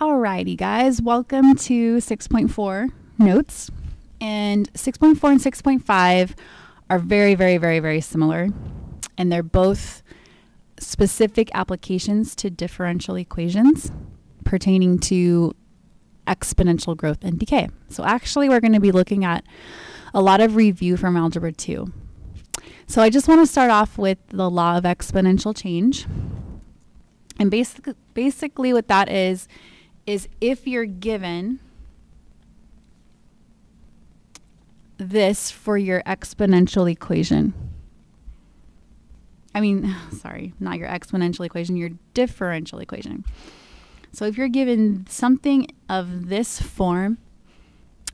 Alrighty guys, welcome to 6.4 notes. And 6.4 and 6.5 are very similar. And they're both specific applications to differential equations pertaining to exponential growth and decay. So actually we're going to be looking at a lot of review from Algebra 2. So I just want to start off with the law of exponential change. And basically what that is if you're given this for your exponential equation. Sorry, not your exponential equation, your differential equation. So if you're given something of this form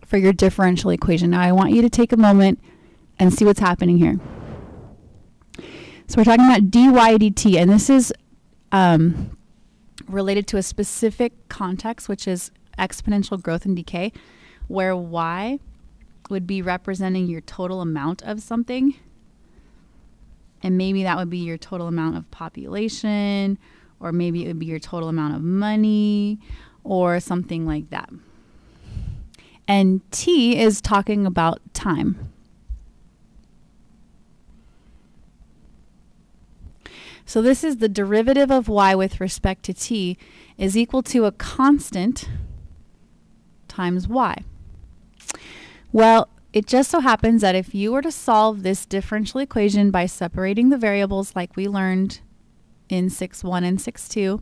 for your differential equation, now I want you to take a moment and see what's happening here. So we're talking about dy dt, and this is related to a specific context, which is exponential growth and decay, where y would be representing your total amount of something. And maybe that would be your total amount of population, or maybe it would be your total amount of money, or something like that. And t is talking about time. So this is the derivative of y with respect to t is equal to a constant times y. Well, it just so happens that if you were to solve this differential equation by separating the variables like we learned in 6.1 and 6.2,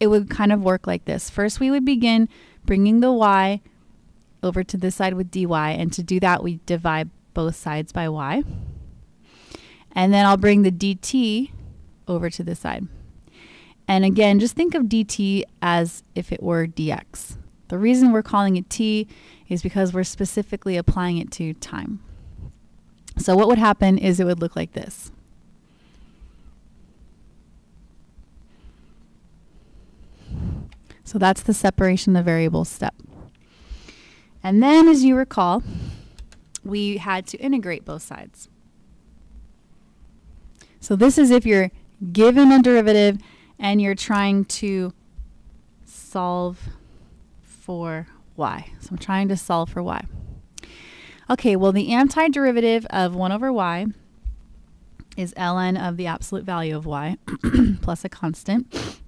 it would kind of work like this. First, we would begin bringing the y over to this side with dy, and to do that, we divide both sides by y. And then I'll bring the dt over to this side. And again, just think of dt as if it were dx. The reason we're calling it t is because we're specifically applying it to time. So what would happen is it would look like this. So that's the separation of variables step. And then, as you recall, we had to integrate both sides. So this is if you're given a derivative and you're trying to solve for y. So I'm trying to solve for y. Okay, well, the antiderivative of 1 over y is ln of the absolute value of y plus a constant.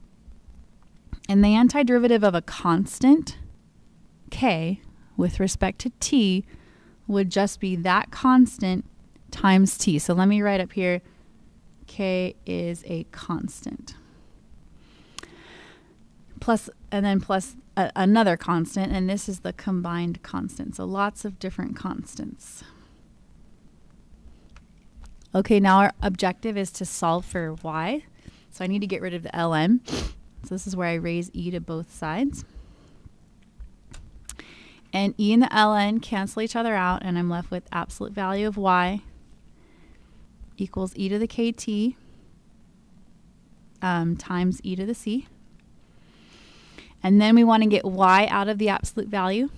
And the antiderivative of a constant, k, with respect to t, would just be that constant times t. So let me write up here, k is a constant. Plus another constant, and this is the combined constant. So lots of different constants. Okay, now our objective is to solve for y. So I need to get rid of the ln. So this is where I raise e to both sides. And e and the ln cancel each other out, and I'm left with absolute value of y equals e to the kt times e to the c. And then we want to get y out of the absolute value.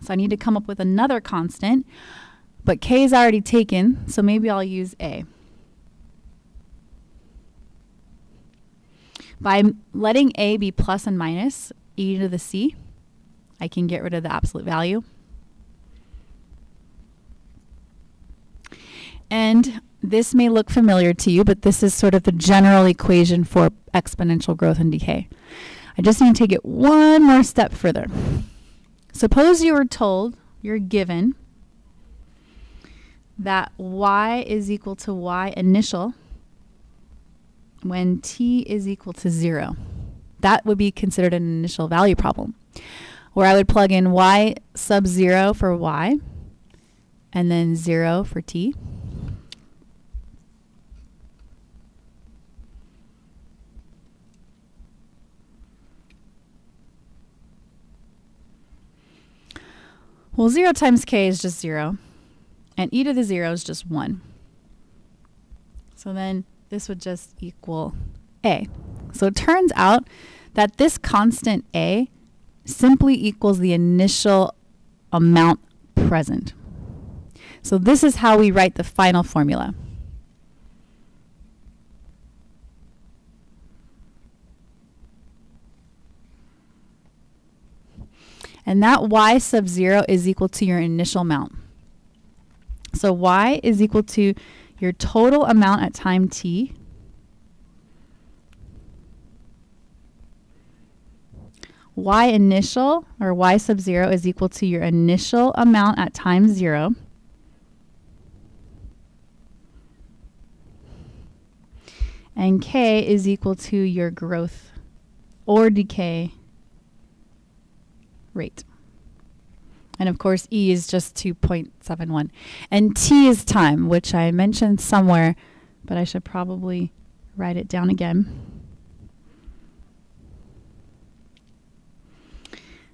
So I need to come up with another constant, but k is already taken, so maybe I'll use a. By letting a be plus and minus e to the c, I can get rid of the absolute value. And this may look familiar to you, but this is sort of the general equation for exponential growth and decay. I just need to take it one more step further. Suppose you were told, you're given, that y is equal to y initial when t is equal to 0. That would be considered an initial value problem, where I would plug in y sub 0 for y, and then 0 for t. Well, 0 times k is just 0, and e to the 0 is just 1. So then this would just equal a. So it turns out that this constant a simply equals the initial amount present. So this is how we write the final formula. And that y sub 0 is equal to your initial amount. So y is equal to your total amount at time t y initial, or y sub 0, is equal to your initial amount at time 0 and k is equal to your growth or decay rate. And of course, E is just 2.71. And T is time, which I mentioned somewhere, but I should probably write it down again.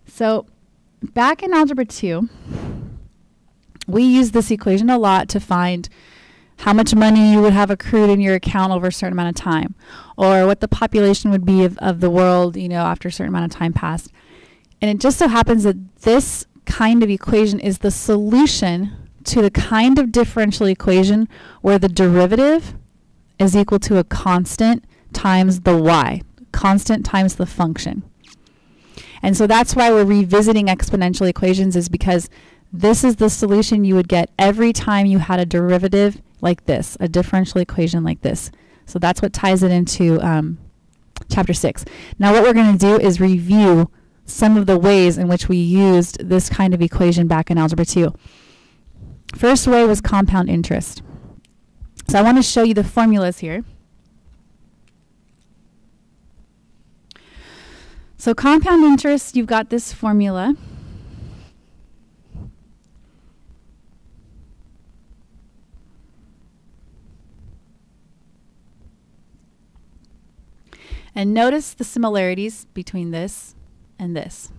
So back in Algebra 2, we used this equation a lot to find how much money you would have accrued in your account over a certain amount of time, or what the population would be of the world, you know, after a certain amount of time passed. And it just so happens that this kind of equation is the solution to the kind of differential equation where the derivative is equal to a constant times the y, constant times the function. And so that's why we're revisiting exponential equations, is because this is the solution you would get every time you had a derivative like this, a differential equation like this. So that's what ties it into chapter 6. Now what we're going to do is review some of the ways in which we used this kind of equation back in Algebra 2. First way was compound interest. So I want to show you the formulas here. So compound interest, you've got this formula. And notice the similarities between this and this,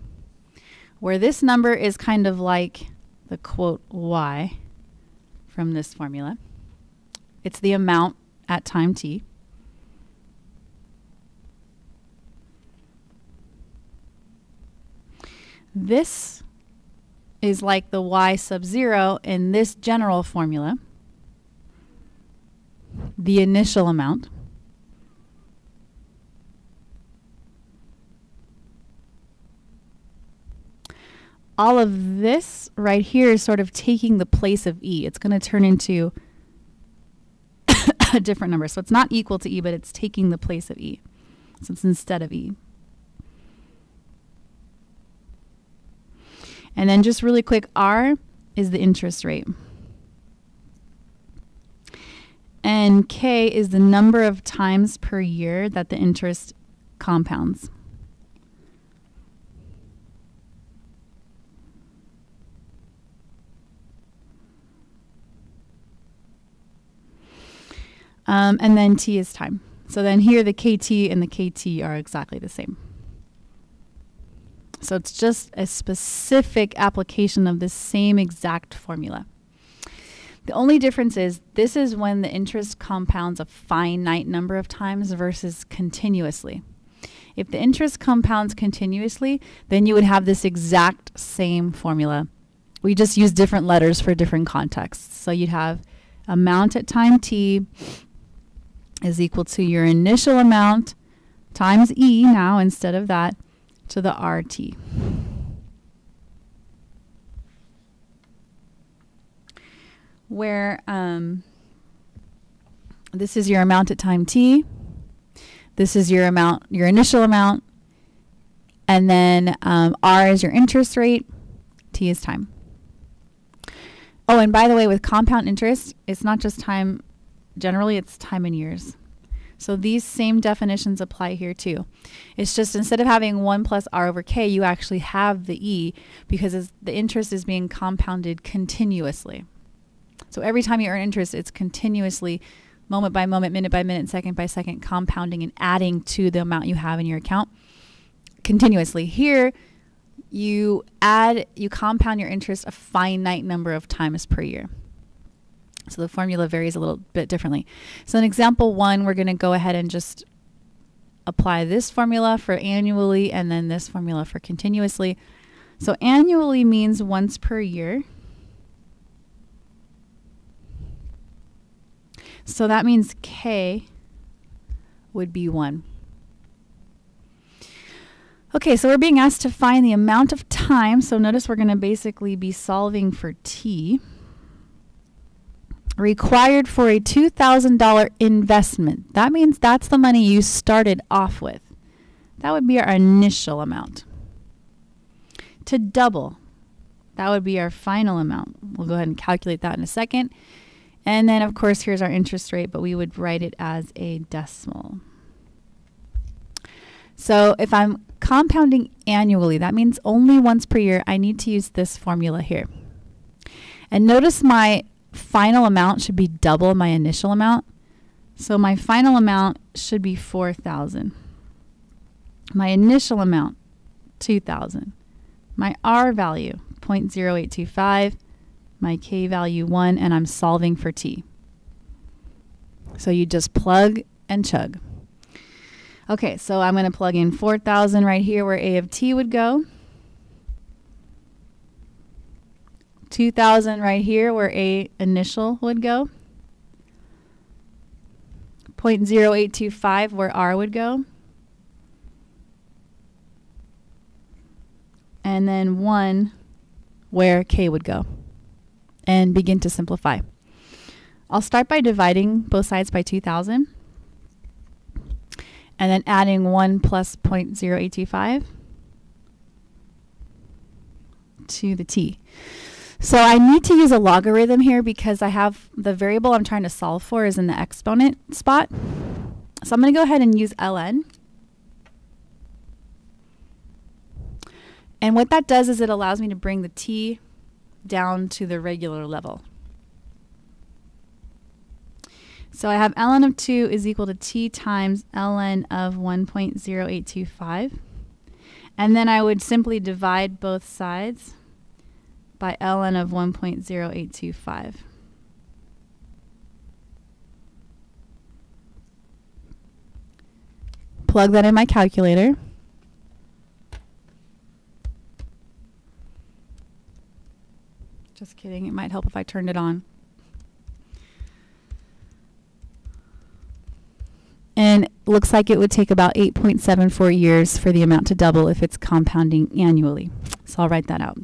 where this number is kind of like the quote y from this formula. It's the amount at time t. This is like the y sub 0 in this general formula, the initial amount. All of this right here is sort of taking the place of E. It's going to turn into a different number. So it's not equal to E, but it's taking the place of E. So it's instead of E. And then just really quick, R is the interest rate. And K is the number of times per year that the interest compounds. And then T is time. So then here the KT and the KT are exactly the same. So it's just a specific application of the same exact formula. The only difference is this is when the interest compounds a finite number of times versus continuously. If the interest compounds continuously, then you would have this exact same formula. We just use different letters for different contexts. So you'd have amount at time t is equal to your initial amount times E now instead of that to the RT. Where this is your amount at time t, this is your amount, your initial amount, and then R is your interest rate, T is time. Oh, and by the way, with compound interest, it's not just time. Generally, it's time in years. So these same definitions apply here too. It's just instead of having 1 plus R over K, you actually have the E because the interest is being compounded continuously. So every time you earn interest, it's continuously, moment by moment, minute by minute, second by second, compounding and adding to the amount you have in your account continuously. Here, you compound your interest a finite number of times per year. So the formula varies a little bit differently. So in example 1, we're going to go ahead and just apply this formula for annually and then this formula for continuously. So annually means once per year. So that means K would be 1. Okay, so we're being asked to find the amount of time. So notice we're going to basically be solving for t required for a $2,000 investment. That means that's the money you started off with. That would be our initial amount. To double, that would be our final amount. We'll go ahead and calculate that in a second. And then, of course, here's our interest rate, but we would write it as a decimal. So if I'm compounding annually, that means only once per year, I need to use this formula here. And notice my final amount should be double my initial amount. So my final amount should be 4,000. My initial amount, 2,000. My R value, 0.0825. My K value, 1, and I'm solving for t. So you just plug and chug. Okay, so I'm going to plug in 4,000 right here where A of t would go. 2,000 right here where A initial would go. 0.0825 where R would go. And then 1 where K would go. And begin to simplify. I'll start by dividing both sides by 2,000. And then adding 1 plus 0.0825 to the t. So I need to use a logarithm here because I have the variable I'm trying to solve for is in the exponent spot. So I'm going to go ahead and use ln. And what that does is it allows me to bring the t down to the regular level. So I have ln of 2 is equal to t times ln of 1.0825. And then I would simply divide both sides by ln of 1.0825. Plug that in my calculator. Just kidding, it might help if I turned it on. And looks like it would take about 8.74 years for the amount to double if it's compounding annually. So I'll write that out.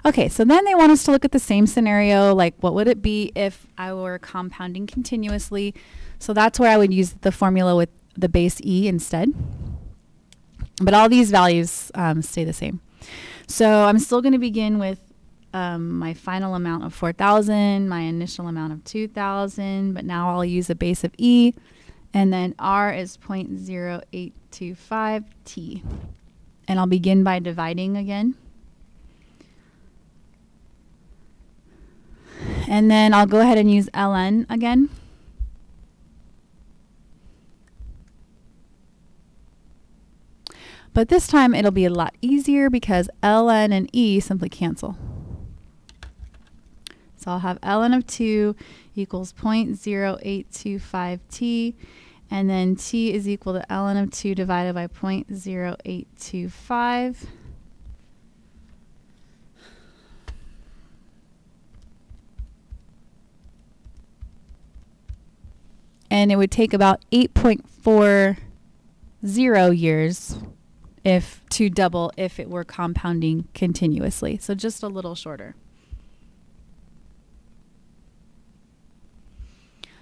Okay, so then they want us to look at the same scenario, like what would it be if I were compounding continuously? So that's where I would use the formula with the base e instead. But all these values stay the same. So I'm still going to begin with my final amount of 4,000, my initial amount of 2,000, but now I'll use a base of e, and then r is 0.0825 t. And I'll begin by dividing again. And then I'll go ahead and use ln again. But this time it'll be a lot easier because ln and e simply cancel. So I'll have ln of 2 equals 0.0825 t, and then t is equal to ln of 2 divided by 0.0825. And it would take about 8.40 years to double if it were compounding continuously. So just a little shorter.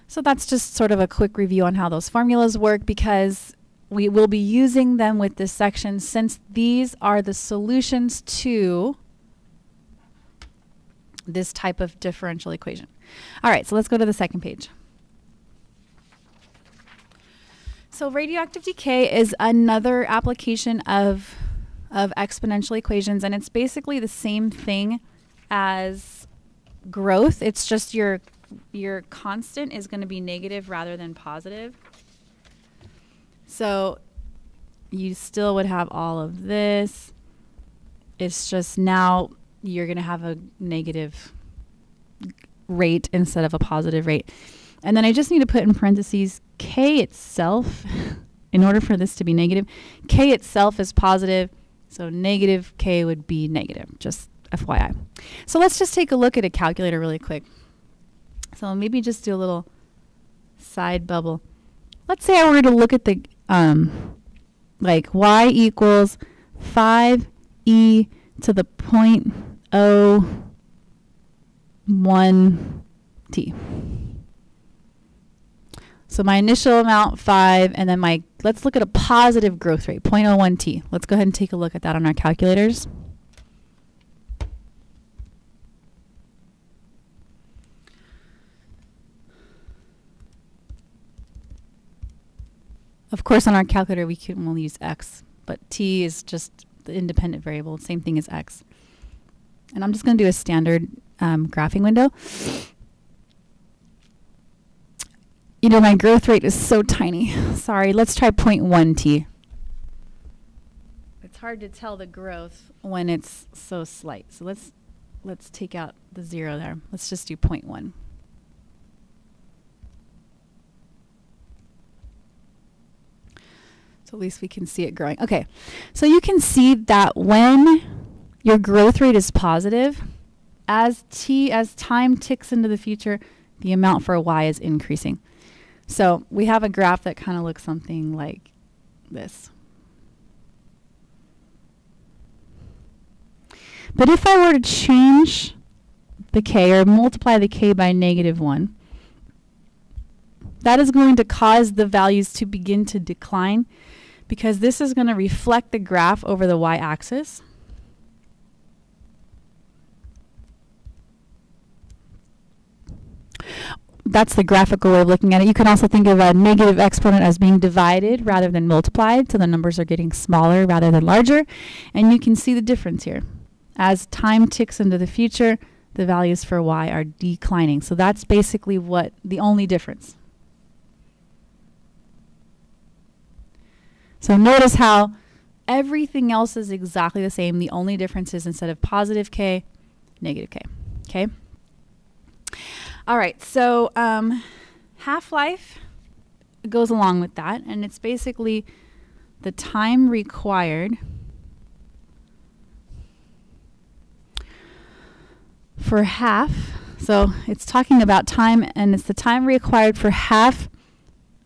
So that's just sort of a quick review on how those formulas work, because we will be using them with this section since these are the solutions to this type of differential equation. All right, so let's go to the second page. So radioactive decay is another application of exponential equations, and it's basically the same thing as growth. It's just your constant is going to be negative rather than positive. So you still would have all of this. It's just now you're going to have a negative rate instead of a positive rate. And then I just need to put in parentheses K itself in order for this to be negative, k itself is positive, so negative k would be negative, just FYI. So let's just take a look at a calculator really quick. So maybe just do a little side bubble. Let's say I were to look at the, like y equals 5e to the 0.01t. So my initial amount 5, and then let's look at a positive growth rate, 0.01t. Let's go ahead and take a look at that on our calculators. Of course, on our calculator, we can only use x, but t is just the independent variable, same thing as x. And I'm just going to do a standard graphing window. You know, my growth rate is so tiny. Sorry, let's try 0.1t. It's hard to tell the growth when it's so slight. So let's take out the 0 there. Let's just do 0.1. So at least we can see it growing. Okay, so you can see that when your growth rate is positive, as time ticks into the future, the amount for y is increasing. So we have a graph that kind of looks something like this. But if I were to change the k or multiply the k by -1, that is going to cause the values to begin to decline, because this is going to reflect the graph over the y-axis. That's the graphical way of looking at it. You can also think of a negative exponent as being divided rather than multiplied, so the numbers are getting smaller rather than larger. And you can see the difference here. As time ticks into the future, the values for y are declining. So that's basically the only difference. So notice how everything else is exactly the same. The only difference is instead of positive k, negative k. Okay? All right, so half-life goes along with that, and it's basically the time required for half. So it's talking about time, and it's the time required for half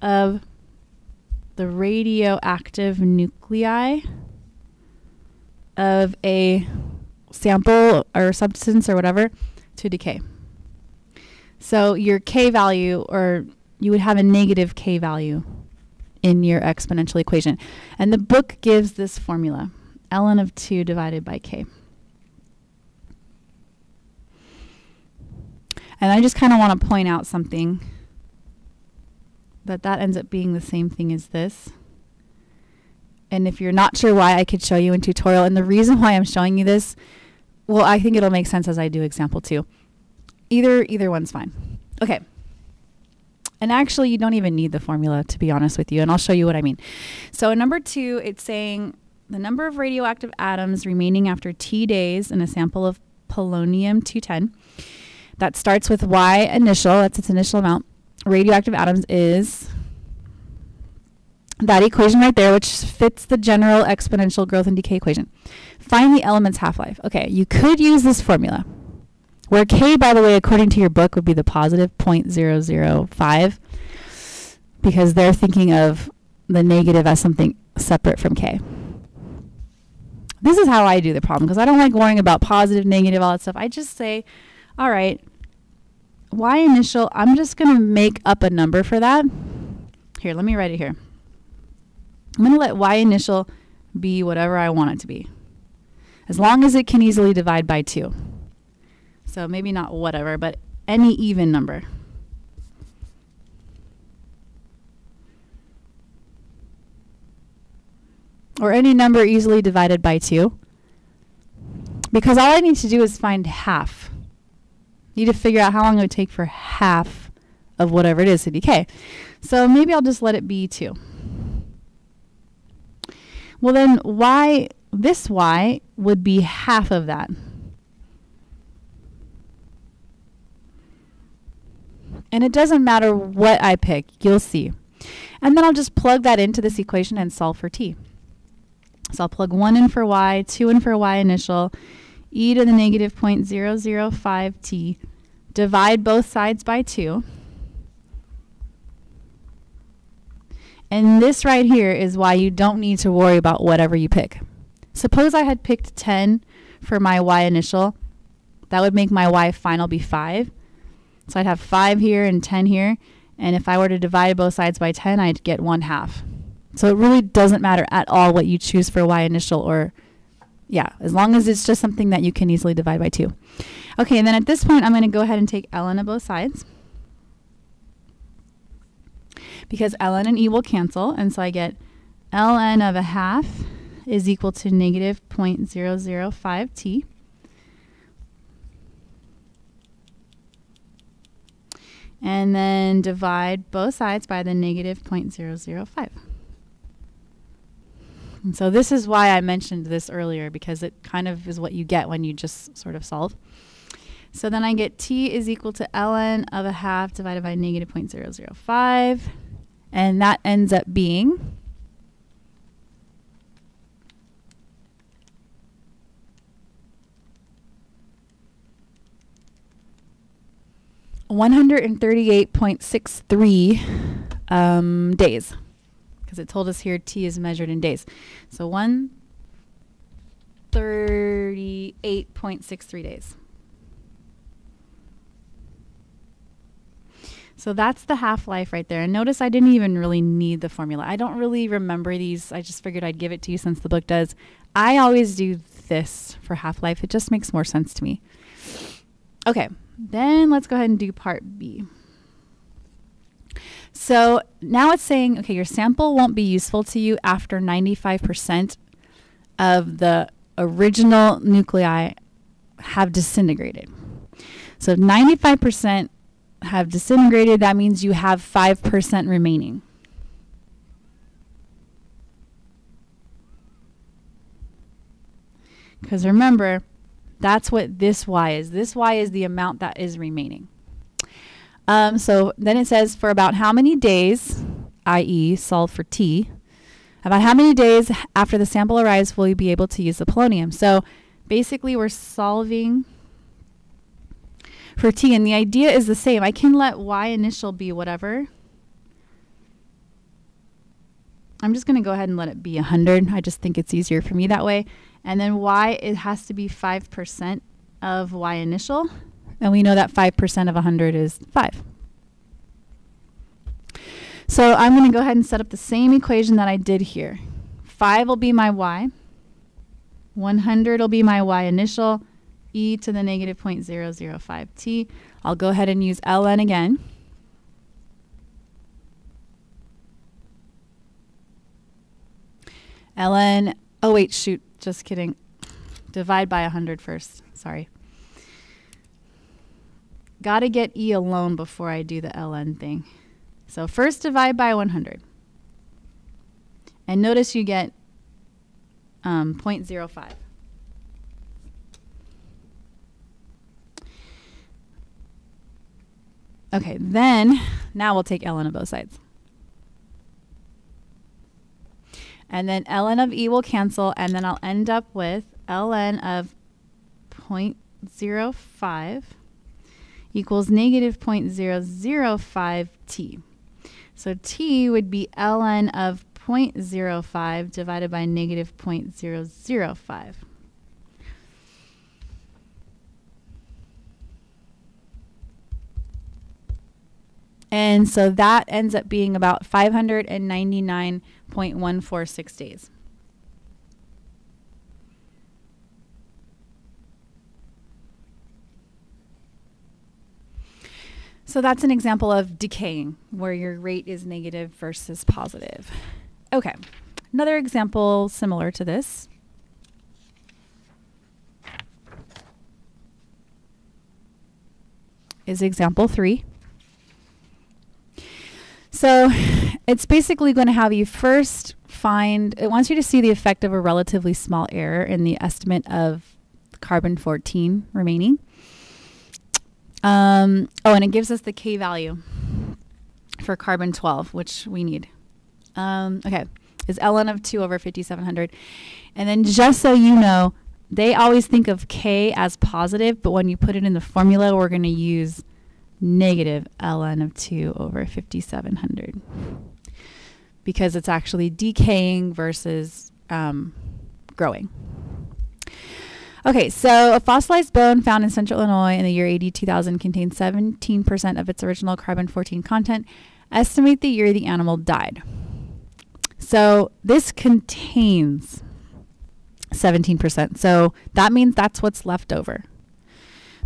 of the radioactive nuclei of a sample or substance or whatever to decay. So your k value, or you would have a negative k value in your exponential equation. And the book gives this formula, ln of 2 divided by k. And I just kind of want to point out something, that ends up being the same thing as this. And if you're not sure why, I could show you in tutorial. And the reason why I'm showing you this, well, I think it'll make sense as I do example 2. Either one's fine. Okay. And actually, you don't even need the formula, to be honest with you. And I'll show you what I mean. So in number 2, it's saying the number of radioactive atoms remaining after T days in a sample of polonium-210. That starts with Y initial, that's its initial amount. Radioactive atoms is that equation right there, which fits the general exponential growth and decay equation. Find the element's half-life. Okay, you could use this formula, where k, by the way, according to your book, would be the positive 0.005, because they're thinking of the negative as something separate from k. This is how I do the problem, because I don't like worrying about positive, negative, all that stuff. I just say, all right, y initial, I'm just going to make up a number for that. Here, let me write it here. I'm going to let y initial be whatever I want it to be, as long as it can easily divide by 2. So maybe not whatever, but any even number. Or any number easily divided by 2. Because all I need to do is find half. Need to figure out how long it would take for half of whatever it is to decay. So maybe I'll just let it be 2. Well then this y would be half of that. And it doesn't matter what I pick, you'll see. And then I'll just plug that into this equation and solve for t. So I'll plug 1 in for y, 2 in for y initial, e to the negative 0.005 t, divide both sides by 2. And this right here is why you don't need to worry about whatever you pick. Suppose I had picked 10 for my y initial. That would make my y final be 5. So I'd have 5 here and 10 here. And if I were to divide both sides by 10, I'd get 1/2. So it really doesn't matter at all what you choose for y initial, or yeah, as long as it's just something that you can easily divide by 2. Okay, and then at this point, I'm going to go ahead and take ln of both sides, because ln and e will cancel, and so I get ln of 1/2 is equal to negative 0.005 t. And then divide both sides by the negative 0.005. And so this is why I mentioned this earlier, because it kind of is what you get when you just sort of solve. So then I get t is equal to ln of 1/2 divided by negative 0.005. And that ends up being 138.63 days, because it told us here t is measured in days. So 138.63 days. So that's the half-life right there. And notice I didn't even really need the formula. I don't really remember these. I just figured I'd give it to you since the book does. I always do this for half-life. It just makes more sense to me. Okay, then let's go ahead and do part B. So now it's saying, okay, your sample won't be useful to you after 95% of the original nuclei have disintegrated. So 95% have disintegrated, that means you have 5% remaining. Because remember, that's what this y is. This y is the amount that is remaining. So then it says for about how many days, i.e. solve for t, about how many days after the sample arrives will you be able to use the polonium. So basically we're solving for t, and the idea is the same. I can let y initial be whatever. I'm just going to go ahead and let it be 100. I just think it's easier for me that way. And then y, it has to be 5% of y initial. And we know that 5% of 100 is 5. So I'm going to go ahead and set up the same equation that I did here. 5 will be my y. 100 will be my y initial. E to the negative 0.005 t. I'll go ahead and use ln again. Ln, oh wait, shoot, just kidding. Divide by 100 first, sorry. Gotta get e alone before I do the ln thing. So first divide by 100. And notice you get 0.05. Okay, then now we'll take ln of both sides. And then ln of e will cancel, and then I'll end up with ln of 0.05 equals negative 0.005 t. So t would be ln of 0.05 divided by negative 0.005. And so that ends up being about 599.146 days. So that's an example of decaying, where your rate is negative versus positive. Okay, another example similar to this. Is example 3. So it's basically going to have you first find, it wants you to see the effect of a relatively small error in the estimate of carbon-14 remaining. Oh, and it gives us the K value for carbon-12, which we need. Okay, is ln of 2 over 5,700. And then just so you know, they always think of k as positive, but when you put it in the formula, we're going to use negative ln of 2 over 5,700 because it's actually decaying versus growing. Okay, so a fossilized bone found in central Illinois in the year AD 2000 contains 17% of its original carbon-14 content. Estimate the year the animal died. So this contains 17%. So that means that's what's left over.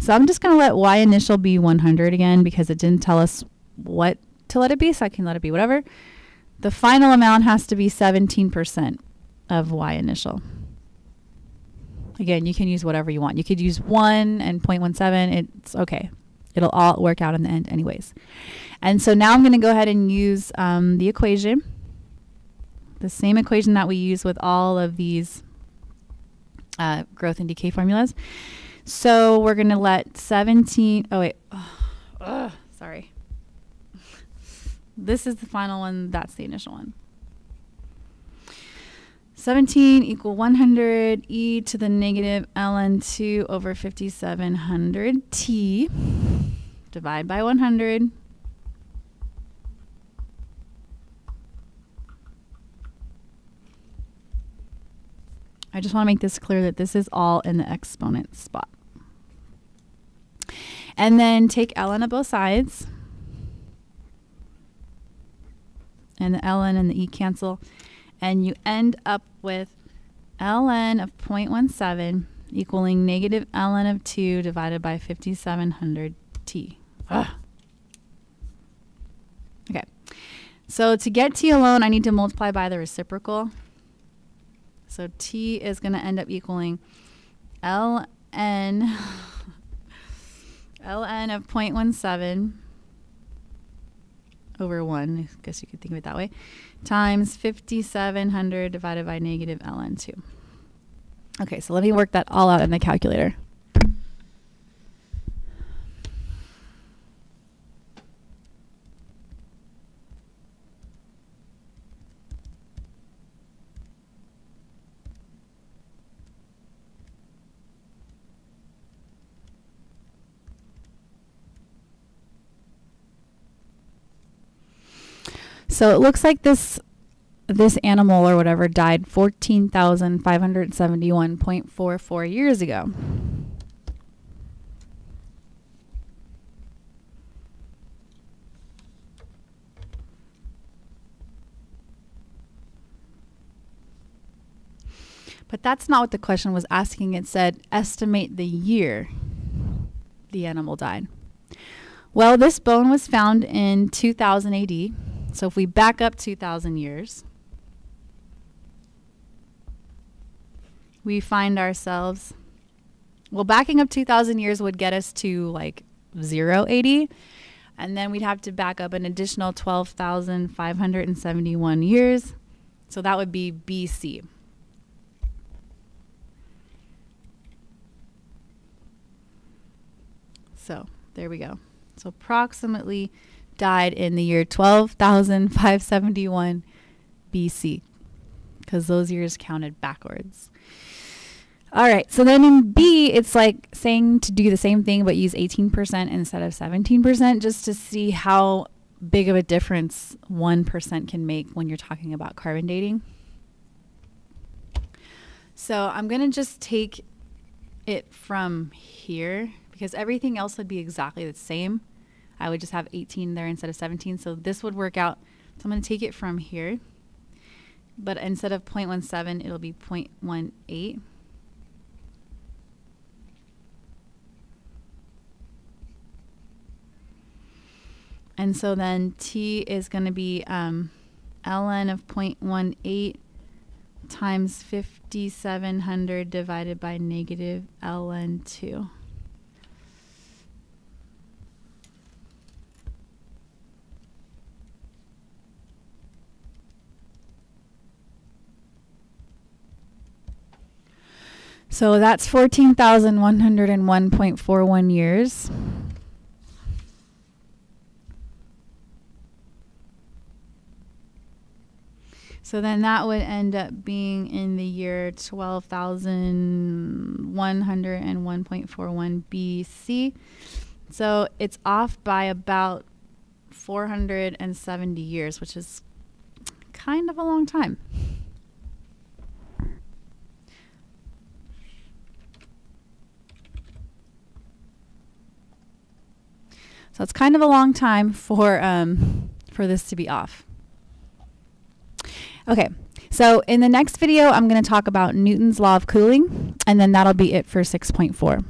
So I'm just going to let y initial be 100 again because it didn't tell us what to let it be, so I can let it be whatever. The final amount has to be 17% of y initial. Again, you can use whatever you want. You could use 1 and 0.17. It's okay. It'll all work out in the end anyways. And so now I'm going to go ahead and use the equation, the same equation that we use with all of these growth and decay formulas. So we're going to let 17, oh wait, sorry. This is the final one, that's the initial one. 17 equal 100 e to the negative ln 2 over 5,700 t. Divide by 100. I just want to make this clear that this is all in the exponent spot. And then take ln of both sides. And the ln and the e cancel. And you end up with ln of 0.17 equaling negative ln of 2 divided by 5,700 t. Okay. So to get t alone, I need to multiply by the reciprocal. So t is going to end up equaling ln ln of 0.17 over 1, I guess you could think of it that way, times 5,700 divided by negative ln 2. Okay, so let me work that all out in the calculator. So it looks like this animal or whatever died 14,571.44 years ago. But that's not what the question was asking. It said estimate the year the animal died. Well, this bone was found in 2000 AD. So if we back up 2,000 years, we find ourselves, well, backing up 2,000 years would get us to like 0 AD, and then we'd have to back up an additional 12,571 years. So that would be BC. So there we go. So approximately died in the year 12,571 BC because those years counted backwards. All right, so then in B, it's like saying to do the same thing but use 18% instead of 17% just to see how big of a difference 1% can make when you're talking about carbon dating. So I'm going to just take it from here because everything else would be exactly the same. I would just have 18 there instead of 17. So this would work out. So I'm going to take it from here. But instead of 0.17, it'll be 0.18. And so then t is going to be ln of 0.18 times 5,700 divided by negative ln 2. So that's 14,101.41 years. So then that would end up being in the year 12,101.41 BC. So it's off by about 470 years, which is kind of a long time. So it's kind of a long time for this to be off. Okay, so in the next video, I'm going to talk about Newton's law of cooling, and then that'll be it for 6.4.